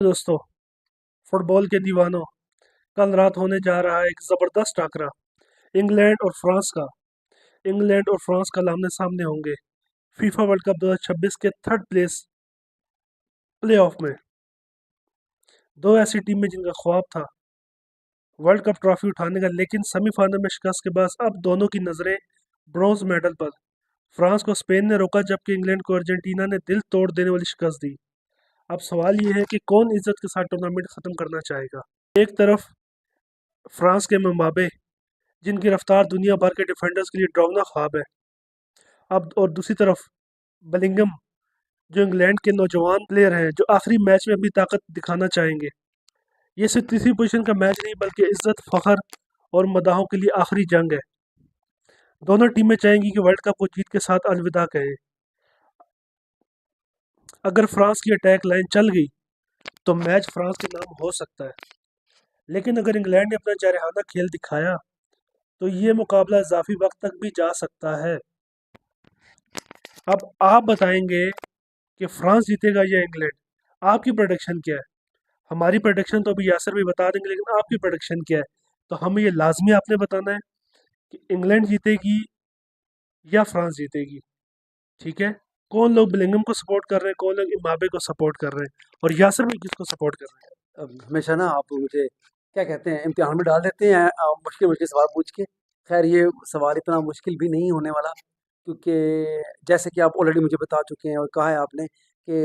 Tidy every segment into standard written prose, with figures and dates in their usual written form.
दोस्तों, फुटबॉल के दीवानों, कल रात होने जा रहा है एक जबरदस्त टाकरा इंग्लैंड और फ्रांस का। इंग्लैंड और फ्रांस कल आमने सामने होंगे फीफा वर्ल्ड कप 2026 के थर्ड प्लेस प्लेऑफ में। दो ऐसी टीमें जिनका ख्वाब था वर्ल्ड कप ट्रॉफी उठाने का, लेकिन सेमीफाइनल में शिकस्त के बाद अब दोनों की नजरें ब्रॉन्ज मेडल पर। फ्रांस को स्पेन ने रोका, जबकि इंग्लैंड को अर्जेंटीना ने दिल तोड़ देने वाली शिकस्त दी। अब सवाल ये है कि कौन इज्जत के साथ टूर्नामेंट खत्म करना चाहेगा। एक तरफ फ्रांस के मबाबे, जिनकी रफ्तार दुनिया भर के डिफेंडर्स के लिए डरावना ख्वाब है। अब और दूसरी तरफ बलिंगम, जो इंग्लैंड के नौजवान प्लेयर हैं, जो आखिरी मैच में अपनी ताकत दिखाना चाहेंगे। ये सिर्फ तीसरी पोजीशन का मैच नहीं, बल्कि इज्जत, फखर और मदाहों के लिए आखिरी जंग है। दोनों टीमें चाहेंगी कि वर्ल्ड कप को जीत के साथ अलविदा कहें। अगर फ्रांस की अटैक लाइन चल गई तो मैच फ्रांस के नाम हो सकता है, लेकिन अगर इंग्लैंड ने अपना जारहाना खेल दिखाया तो ये मुकाबला इजाफी वक्त तक भी जा सकता है। अब आप बताएंगे कि फ्रांस जीतेगा या इंग्लैंड। आपकी प्रोडिक्शन क्या है? हमारी प्रोडिक्शन तो अभी यासर भी बता देंगे, लेकिन आपकी प्रोडिक्शन क्या है? तो हमें ये लाजमी आपने बताना है कि इंग्लैंड जीतेगी या फ्रांस जीतेगी। ठीक है? कौन लोग बिलिंगम को सपोर्ट कर रहे हैं, कौन लोग इम्बाबे को सपोर्ट कर रहे हैं, और यासर भी किसको सपोर्ट कर रहे अब हमेशा ना आप मुझे क्या कहते हैं इम्तिहान में डाल देते हैं मुश्किल मुश्किल सवाल पूछ के। खैर ये सवाल इतना मुश्किल भी नहीं होने वाला, क्योंकि जैसे कि आप ऑलरेडी मुझे बता चुके हैं और कहा है आपने कि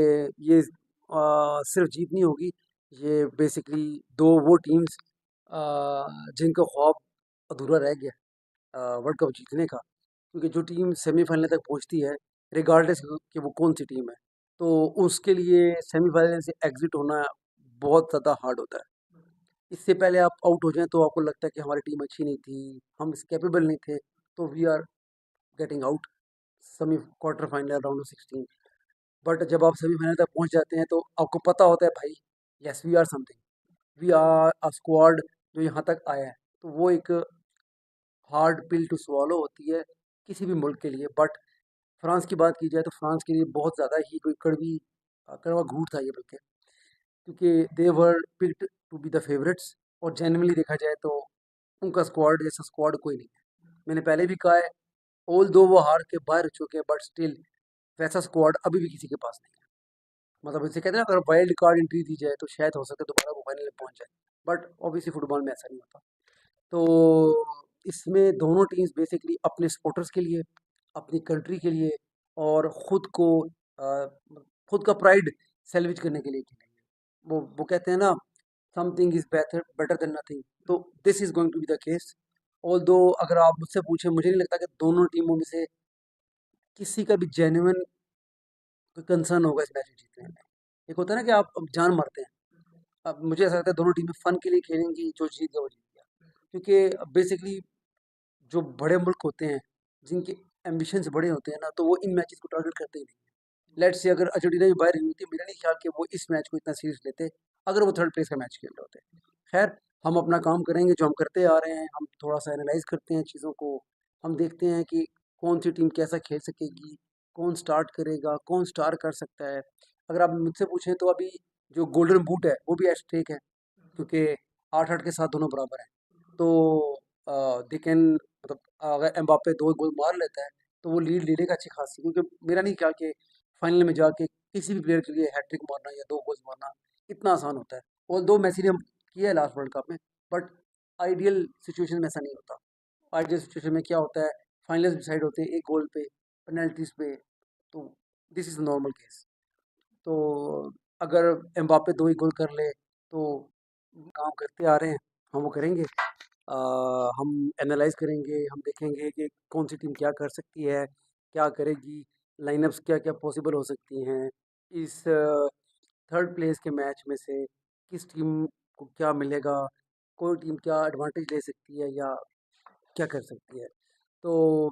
ये सिर्फ जीत नहीं होगी। ये बेसिकली दो वो टीम्स जिनका ख्वाब अधूरा रह गया वर्ल्ड कप जीतने का, क्योंकि जो टीम सेमीफाइनल तक पहुंचती है रिगार्डलेस कि वो कौन सी टीम है, तो उसके लिए सेमीफाइनल से एग्जिट होना बहुत ज़्यादा हार्ड होता है। इससे पहले आप आउट हो जाएँ तो आपको लगता है कि हमारी टीम अच्छी नहीं थी, हम इस कैपेबल नहीं थे, तो we are getting out semi quarter final round of 16। But जब आप सेमीफाइनल तक पहुँच जाते हैं तो आपको पता होता है भाई, yes we are something, we are a squad जो यहाँ तक आया है। तो वो एक हार्ड पिल टू स्वॉलो होती है किसी भी मुल्क के लिए। बट फ्रांस की बात की जाए तो फ्रांस के लिए बहुत ज़्यादा ही कोई कड़वा घूँट था ये, बल्कि क्योंकि they were picked to be the favourites. और जेन्युइनली देखा जाए तो उनका स्क्वाड जैसा स्क्वाड कोई नहीं है। मैंने पहले भी कहा है, ऑल दो वो हार के बाहर हो चुके हैं, बट स्टिल वैसा स्क्वाड अभी भी किसी के पास नहीं है। मतलब इसे कहते हैं ना, अगर वाइल्ड कार्ड एंट्री दी जाए तो शायद हो सके दोबारा वो फाइनल में पहुंच जाए। बट ऑब्वियसली फुटबॉल में ऐसा नहीं होता। तो इसमें दोनों टीम्स बेसिकली अपने सपोर्टर्स के लिए, अपनी कंट्री के लिए और खुद का प्राइड सेल्वेज करने के लिए खेलेंगे। वो कहते हैं ना, something is better better than nothing. तो this is going to be the case. Although अगर आप मुझसे पूछें, मुझे नहीं लगता कि दोनों टीमों में से किसी का भी जेन्युइन कोई कंसर्न होगा इस मैच में जीतने में। एक होता है ना कि आप अब जान मारते हैं। अब मुझे ऐसा लगता है दोनों टीमें फन के लिए खेलेंगी, जो जीत गया वो जीत गया। क्योंकि बेसिकली जो बड़े मुल्क होते हैं, जिनके एम्बिशंस बड़े होते हैं ना, तो वो इन मैचेस को टारगेट करते ही नहीं। लेट्स से अगर अर्जेंटीना भी बाहर हुई थी, मेरा नहीं ख्याल कि वो इस मैच को इतना सीरियस लेते अगर वो थर्ड प्लेस का मैच खेल रहे होते। खैर, हम अपना काम करेंगे जो हम करते आ रहे हैं। हम थोड़ा सा एनालाइज करते हैं चीज़ों को। हम देखते हैं कि कौन सी टीम कैसा खेल सकेगी, कौन स्टार्ट करेगा, कौन स्टार कर सकता है। अगर आप मुझसे पूछें तो अभी जो गोल्डन बूट है वो भी एट स्टेक है, क्योंकि 8-8 के साथ दोनों बराबर हैं। तो दे कैन, मतलब अगर एम्बाप्पे 2 गोल मार लेता है तो वो लीड ले लेगा अच्छी खासी, क्योंकि मेरा नहीं ख्याल कि फाइनल में जाके किसी भी प्लेयर के लिए हैट्रिक मारना या 2 गोल्स मारना इतना आसान होता है। और 2 मैसी ने किया है लास्ट वर्ल्ड कप में। बट आइडियल सिचुएशन में ऐसा नहीं होता। आइडियल सिचुएशन में क्या होता है, फाइनल्स डिसाइड होते हैं 1 गोल पे, पेनल्टीज़ पे। तो दिस इज़ नॉर्मल केस। तो अगर एम्बाप्पे 2 ही गोल कर ले तो काम करते आ रहे हैं, हम वो करेंगे। हम एनालाइज़ करेंगे, हम देखेंगे कि कौन सी टीम क्या कर सकती है, क्या करेगी, लाइनअप्स क्या-क्या पॉसिबल हो सकती हैं। इस थर्ड प्लेस के मैच में से किस टीम को क्या मिलेगा, कोई टीम क्या एडवांटेज ले सकती है या क्या कर सकती है। तो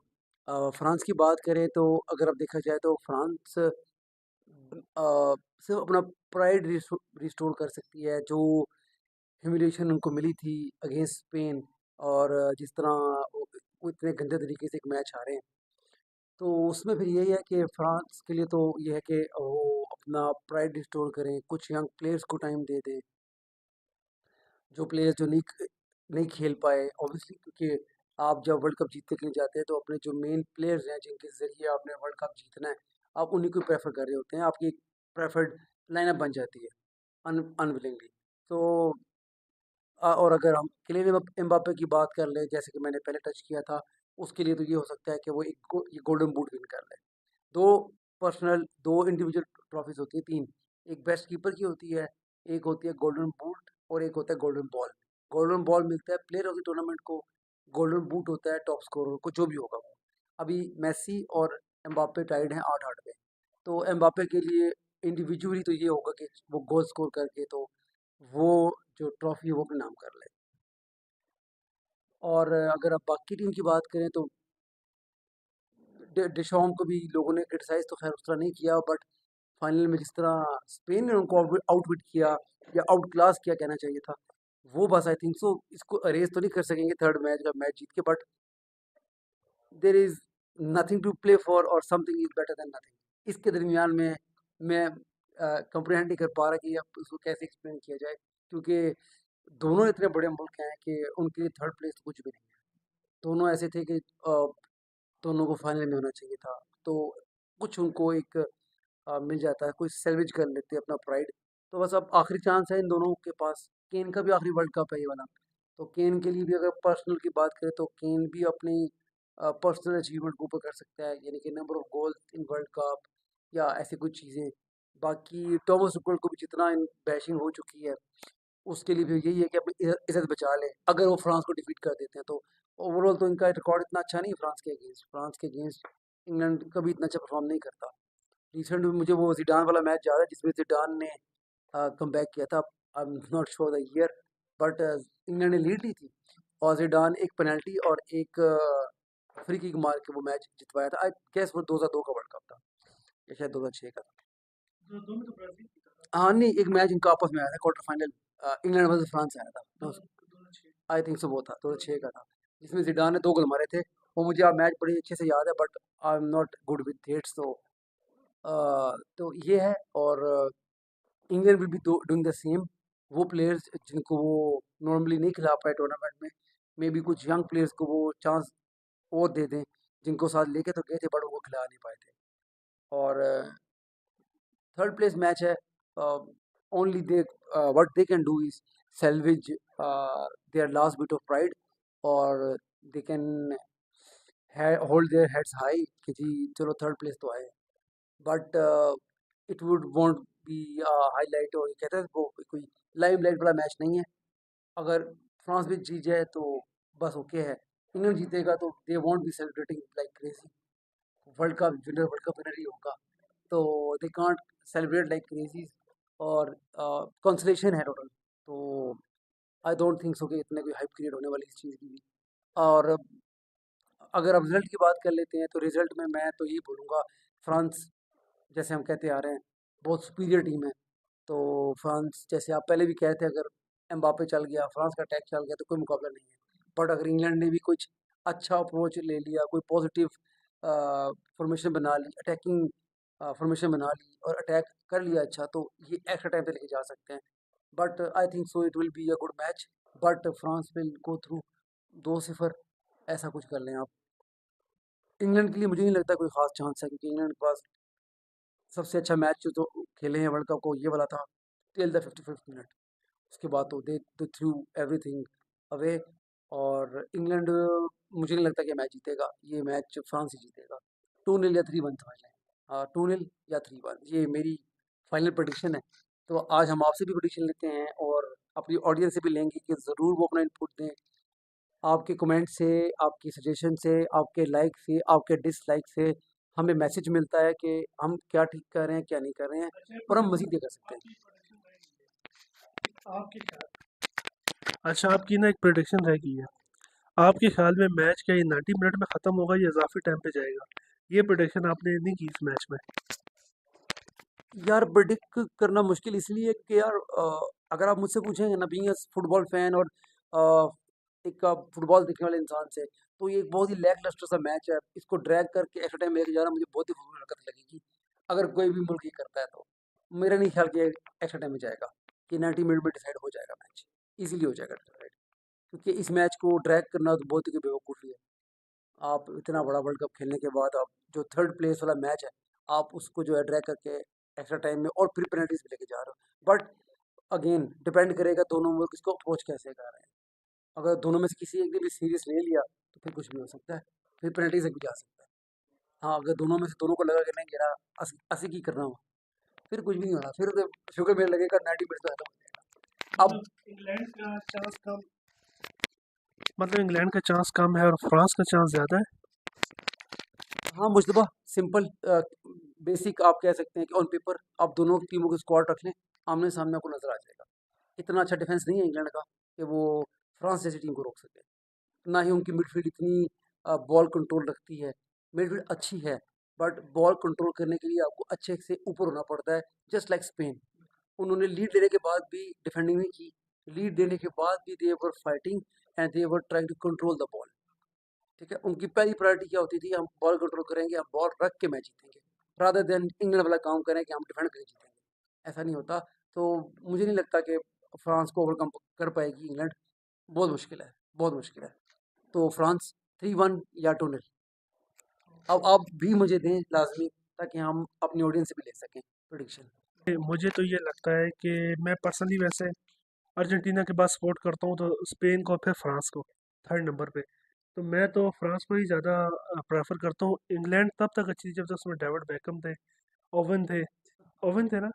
फ्रांस की बात करें तो अगर अब देखा जाए तो फ्रांस सिर्फ अपना प्राइड रिस्टोर कर सकती है, जो ह्यूमिलिएशन उनको मिली थी अगेंस्ट स्पेन। और जिस तरह वो इतने गंदे तरीके से एक मैच हारे हैं, तो उसमें फिर यही है कि फ्रांस के लिए तो ये है कि वो अपना प्राइड रिस्टोर करें, कुछ यंग प्लेयर्स को टाइम दे दें, जो प्लेयर्स जो नहीं खेल पाए ऑब्वियसली, क्योंकि आप जब वर्ल्ड कप जीतने के लिए जाते हैं तो अपने जो मेन प्लेयर्स हैं जिनके ज़रिए आपने वर्ल्ड कप जीतना है, आप उन्हीं को प्रेफर कर रहे होते हैं, आपकी एक प्रेफर्ड लाइनअप बन जाती है अनविलिंगली। तो और अगर हम किलियन एम्बापे की बात कर लें, जैसे कि मैंने पहले टच किया था, उसके लिए तो ये हो सकता है कि वो ये गोल्डन बूट विन कर ले। दो दो इंडिविजुअल ट्रॉफीज होती है, तीन। एक बेस्ट कीपर की होती है, एक होती है गोल्डन बूट, और एक होता है गोल्डन बॉल। गोल्डन बॉल मिलता है प्लेयर ऑफ द टूर्नामेंट को, गोल्डन बूट होता है टॉप स्कोरर को, जो भी होगा वो। अभी मेसी और एम्बापे टाइड हैं 8-8 पे। तो एम्बापे के लिए इंडिविजुअली तो ये होगा कि वो गोल स्कोर करके तो वो जो ट्रॉफी है वो अपने नाम कर ले। और अगर आप बाकी टीम की बात करें तो डिशॉम को भी लोगों ने क्रिटिसाइज तो खैर उस तरह नहीं किया, बट फाइनल में जिस तरह स्पेन ने उनको आउटविट किया या आउट क्लास किया कहना चाहिए था, वो बस आई थिंक सो इसको अरेज तो नहीं कर सकेंगे थर्ड मैच का मैच जीत के, but there is nothing to play for और something is better than nothing. इसके दरमियान में मैं कंप्रहेंड नहीं कर पा रहा कि अब उसको कैसे एक्सप्लेन किया जाए, क्योंकि दोनों इतने बड़े मुल्क हैं कि उनके लिए थर्ड प्लेस तो कुछ भी नहीं है। दोनों ऐसे थे कि दोनों को फाइनल में होना चाहिए था। तो कुछ उनको एक मिल जाता है, कोई सैल्वेज कर लेते हैं अपना प्राइड। तो बस अब आखिरी चांस है इन दोनों के पास। केन का भी आखिरी वर्ल्ड कप है ये वाला। तो केन के लिए भी अगर पर्सनल की बात करें तो केन भी अपनी पर्सनल अचीवमेंट को ऊपर कर सकता है, यानी कि number of goal in world cup या ऐसी कुछ चीज़ें। बाकी टॉमस टुchel को भी जितना इन बैशिंग हो चुकी है, उसके लिए भी यही है कि अपनी इज़्ज़त बचा लें। अगर वो फ्रांस को डिफीट कर देते हैं तो ओवरऑल तो इनका रिकॉर्ड इतना अच्छा नहीं है फ्रांस के अगेंस्ट। फ्रांस के अगेंस्ट इंग्लैंड कभी इतना अच्छा परफॉर्म नहीं करता। रिसेंट में मुझे वो ज़िडान वाला मैच याद है जिसमें ज़िडान ने कमबैक किया था। आई am not sure the year, but England ने लीड ली थी और ज़िडान एक पेनल्टी और एक फ्री किक मार के वो मैच जितवाया था। आई गेस वो 2002 का वर्ल्ड कप था या शायद 2006 का था। जो दो में तो ब्राजील जीता था। हाँ, नहीं, एक मैच इनका आपस में आया था quarter final, England versus France आया था। दो 2006। आई थिंक सो वो था 2006 का था, जिसमें ज़िडान ने 2 गोल मारे थे। वो मुझे अब मैच बड़ी अच्छे से याद है, but I am not good with dates. तो ये है। और England will be doing the same. वो प्लेयर्स जिनको वो नॉर्मली नहीं खिला पाए टूर्नामेंट में, मे बी कुछ यंग प्लेयर्स को वो चांस और दे दें, जिनको साथ लेके तो गए थे बट वो खिला नहीं पाए थे। और थर्ड प्लेस मैच है। Only they what they can do is salvage their last bit of pride, और they can hold their heads high कि जी चलो थर्ड प्लेस तो आए। But it would won't be highlight, और कहते हैं वो कोई लाइमलाइट वाला मैच नहीं है। अगर फ्रांस भी जीत जाए तो बस ओके है। इंग्लैंड जीतेगा तो they won't be celebrating like crazy. World cup winner ही होगा, तो they can't celebrate like crazy. और कंसोलेशन है टोटल। तो आई डोंट थिंक सो कि इतने कोई हाइप क्रिएट होने वाली इस चीज़ की भी। और अगर आप रिजल्ट की बात कर लेते हैं तो रिजल्ट में मैं तो यही बोलूँगा, फ्रांस जैसे हम कहते आ रहे हैं बहुत सुपीरियर टीम है। तो फ्रांस जैसे आप पहले भी कहे थे, अगर एम्बापे चल गया, फ्रांस का अटैक चल गया तो कोई मुकाबला नहीं है। बट अगर इंग्लैंड ने भी कुछ अच्छा अप्रोच ले लिया, कोई पॉजिटिव फॉर्मेशन बना ली, अटैकिंग फॉर्मेशन बना ली और अटैक कर लिया अच्छा, तो ये एक्स्ट्रा टाइम पे लेके जा सकते हैं। But I think so it will be a good match, but France will go through 2-0, ऐसा कुछ कर लें आप। इंग्लैंड के लिए मुझे नहीं लगता कोई खास चांस है, क्योंकि इंग्लैंड के पास सबसे अच्छा मैच जो तो खेले हैं वर्ल्ड कप को ये वाला था, टिल द 55th मिनट। उसके बाद तो दे थ्रू एवरीथिंग अवे। और इंग्लैंड मुझे नहीं लगता कि मैच जीतेगा, ये मैच फ्रांस ही जीतेगा। 2-0 या 3-1 समझ लें। 2-0 या 3-1 ये मेरी फाइनल प्रेडिक्शन है। तो आज हम आपसे भी प्रेडिक्शन लेते हैं और अपनी ऑडियंस से भी लेंगे कि ज़रूर वो अपना इनपुट दें। आपके कमेंट से, आपकी सजेशन से, आपके लाइक से, आपके डिसलाइक से हमें मैसेज मिलता है कि हम क्या ठीक कर रहे हैं, क्या नहीं कर रहे हैं, अच्छा एक और हम प्रोडक्शन मज़ीद ये कर सकते हैं। आपकी प्रोडक्शन रहेगी। आपके ख्याल अच्छा आपकी ना एक प्रोडिक्शन रह गई है। आपके ख्याल में मैच क्या ये 90 मिनट में ख़त्म होगा या इजाफी टाइम पे जाएगा? ये प्रोडिक्शन आपने नहीं की इस मैच में। यार प्रेडिक्ट करना मुश्किल इसलिए कि यार अगर आप मुझसे पूछेंगे ना, बीइंग अ फुटबॉल फैन और एक फुटबॉल देखने वाले इंसान से, तो ये एक बहुत ही लैकलस्टर सा मैच है। इसको ड्रैग करके एक्स्ट्रा टाइम लेके जाना मुझे बहुत ही फजूल हरकत लगेगी, अगर कोई भी मुल्क ये करता है तो। मेरा नहीं ख्याल कि ये एक्स्ट्रा टाइम में जाएगा, कि 90 मिनट में डिसाइड हो जाएगा मैच, ईज़िली हो जाएगा डिसाइड। क्योंकि इस मैच को ड्रैग करना तो बहुत ही बेवकूफ़ी है। आप इतना बड़ा वर्ल्ड कप खेलने के बाद आप जो थर्ड प्लेस वाला मैच है, आप उसको जो है ड्रैग करके एक्स्ट्रा टाइम में और फिर पेनल्टीज़ में लेके जा रहे हो। बट अगेन डिपेंड करेगा दोनों मुल्क इसको अप्रोच कैसे कर रहे हैं। अगर दोनों में से किसी एक ने भी सीरियस ले लिया तो फिर कुछ भी हो सकता है, फिर पेनल्टी तक भी जा सकता है। हाँ, अगर दोनों में से दोनों को लगा कि नहीं यार असी की करना हो, फिर कुछ भी नहीं होना, फिर तो शुक्र मेरे लगेगा 90 मिनट तो खत्म हो जाएगा। अब इंग्लैंड का चांस कम, मतलब इंग्लैंड का चांस कम है और फ्रांस का चांस ज़्यादा है। हाँ मुश्तबा, सिंपल बेसिक आप कह सकते हैं कि ऑन पेपर आप दोनों टीमों के स्क्वाड रख लें, आमने सामने आपको नजर आ जाएगा। इतना अच्छा डिफेंस नहीं है इंग्लैंड का कि वो फ्रांस जैसी टीम को रोक सके। ना ही उनकी मिडफील्ड इतनी बॉल कंट्रोल रखती है। मिडफील्ड अच्छी है, बट बॉल कंट्रोल करने के लिए आपको अच्छे से ऊपर होना पड़ता है, जस्ट लाइक स्पेन। उन्होंने लीड लेने के बाद भी डिफेंडिंग नहीं की, लीड देने के बाद भी they were fighting and they were trying to control the ball. ठीक है, उनकी पहली प्रायोरिटी क्या होती थी, हम बॉल कंट्रोल करेंगे, हम बॉल रख के मैच जीतेंगे, रादर देन इंग्लैंड वाला काम करें कि हम डिफेंड करके जीतेंगे। ऐसा नहीं होता। तो मुझे नहीं लगता कि फ्रांस को ओवरकम कर पाएगी इंग्लैंड। बहुत मुश्किल है, बहुत मुश्किल है। तो फ्रांस 3-1 या 2-0। अब आप भी मुझे दें लाजमी, ताकि हम अपनी ऑडियंस से भी ले सकें प्रोडिक्शन। मुझे तो ये लगता है कि मैं पर्सनली वैसे अर्जेंटीना के बाद सपोर्ट करता हूँ, तो स्पेन को फिर फ्रांस को थर्ड नंबर पे। तो मैं तो फ्रांस को ही ज़्यादा प्रेफर करता हूँ। इंग्लैंड तब तक अच्छी थी जब तक उसमें डेविड बैकम थे, ओवन थे, ओवन थे ना,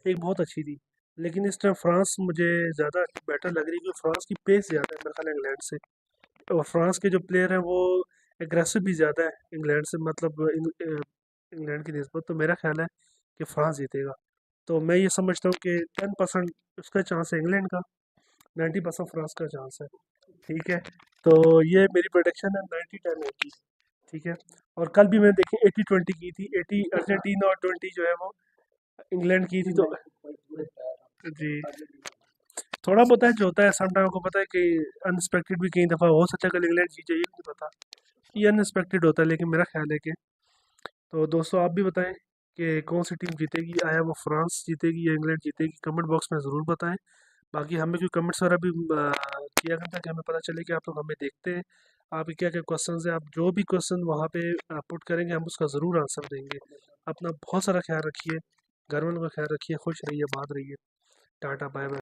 एक बहुत अच्छी थी। लेकिन इस टाइम फ्रांस मुझे ज़्यादा बेटर लग रही है, क्योंकि फ्रांस की पेस ज़्यादा है मेरे ख्याल है इंग्लैंड से। और फ्रांस के जो प्लेयर हैं वो एग्रेसिव भी ज़्यादा है इंग्लैंड से, मतलब इंग्लैंड की निस्बत। तो मेरा ख्याल है कि फ्रांस जीतेगा। तो मैं ये समझता हूँ कि 10% उसका चांस है इंग्लैंड का, 90% फ्रांस का चांस है। ठीक है, तो ये मेरी प्रोडिक्शन है 90-10 80। ठीक है, और कल भी मैंने देखी 80-20 की थी, 80 अर्जेंटीना और 20 जो है वो इंग्लैंड की थी। तो जी, थोड़ा बहुत है जो होता है, सम टाइम को पता है कि अनएक्सपेक्टेड भी कई दफ़ा हो सकता है कल इंग्लैंड जीत जाए, ये नहीं पता, ये अनएक्सपेक्टेड होता है। लेकिन मेरा ख्याल है कि, तो दोस्तों आप भी बताएं कि कौन सी टीम जीतेगी, आया वो फ्रांस जीतेगी या इंग्लैंड जीतेगी, कमेंट बॉक्स में ज़रूर बताएं। बाकी हमें कोई कमेंट्स वगैरह भी किया करता है कि हमें पता चले कि आप लोग हमें देखते हैं, आपके क्या क्या क्वेश्चन है। आप जो भी क्वेश्चन वहाँ पे पुट करेंगे हम उसका ज़रूर आंसर देंगे। अपना बहुत सारा ख्याल रखिए, घर वालों का ख्याल रखिए, खुश रहिए, बात रहिए। Tata bye bye.